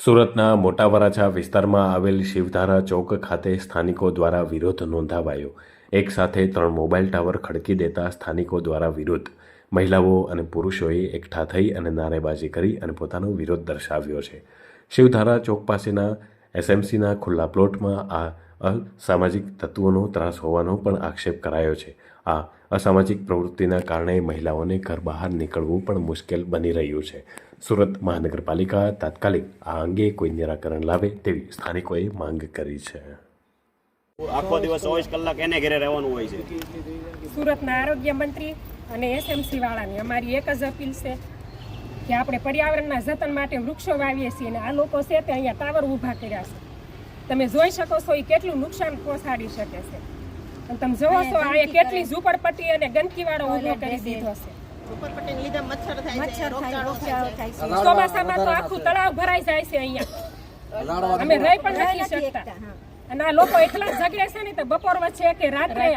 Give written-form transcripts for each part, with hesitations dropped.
સુરતના મોટા વરાછા વિસ્તારમાં આવેલ શિવધારા ચોક ખાતે સ્થાનિકો દ્વારા વિરોધ નોંધાવાયો। એક સાથે 3 મોબાઈલ ટાવર ખડકી દેતા સ્થાનિકો દ્વારા વિરોધ। મહિલાઓ અને પુરુષોએ એકઠા થઈ અને નારેબાજી કરી અને પોતાનો વિરોધ દર્શાવ્યો છે। શિવધારા ચોક પાસેના એસએમસીના ખુલ્લા પ્લોટમાં આ અસામાજિક તત્વોનો ત્રાસ હોવાનો પણ આક્ષેપ કરાયો છે। આ અસામાજિક પ્રવૃત્તિના કારણે મહિલાઓને ઘર બહાર નીકળવું પણ મુશ્કેલ બની રહ્યું છે। સુરત મહાનગરપાલિકા તાત્કાલિક આ અંગે કોઈ નિરાકરણ લાવે તેવી સ્થાનિકોએ માંગ કરી છે। આખો દિવસ 24 કલાક એને ઘરે રહેવાનું હોય છે। સુરતના આરોગ્ય મંત્રી અને એસએમસી વાળાની અમારી એક જ અપીલ છે કે આપણે પર્યાવરણના જતન માટે વૃક્ષો વાવીએ છીએ અને આ લોકો છે તે અહીંયા ટાવર ઊભા કર્યા છે। તમે જોઈ શકો છો એ કેટલું નુકસાન પહોંચાડી શકે છે અને તમે જોવો છો આ કેટલી ઝૂંપડપટ્ટી અને ગંદકીવાળો ઊભો કરી દીધો છે। ચોમાસામાં તો આખું તળાવ ભરાઈ જાય છે અહીંયા, અમે રહી પણ નથી શકતા અને આ લોકો એટલા ઝઘડે છે ને તો બપોર વચ્ચે કે રાત્રે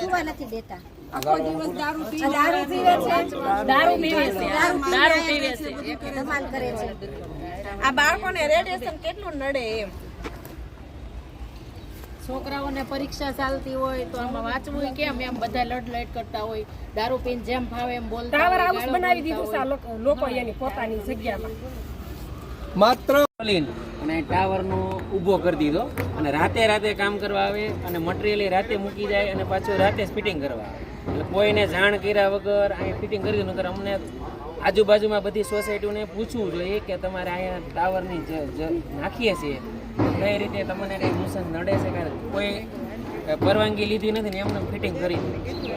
સુવા નથી દેતા। આખો દિવસ દારૂ પીવે છે ધમાલ કરે છે। આ બાળકોને રેડિયેશન કેટલું નડે એમ। છોકરાઓને પરીક્ષા ચાલતી હોય તો આમાં વાંચવું કેમ એમ બધા લડલડ કરતા હોય, દારૂ પીને જેમ ભાવે એમ બોલતા ટાવર હાઉસ બનાવી દીધું છે આ લોકો એની પોતાની જગ્યામાં માત્ર અને ટાવરનો ઊભો કરી દીધો અને રાતે કામ કરવા આવે અને મટીરિયલ રાતે મૂકી જાય અને પાછું રાતે જ ફિટિંગ કરવા આવે। એટલે કોઈને જાણ કર્યા વગર અહીંયા ફિટિંગ કરી દીધું। નકર અમને આજુબાજુમાં બધી સોસાયટીઓને પૂછવું જોઈએ કે તમારે અહીંયા ટાવરની નાખીએ છીએ કઈ રીતે તમને કંઈ નુકસાન નડે છે, કોઈ પરવાનગી લીધી નથી ને એમને ફિટિંગ કરી દીધી।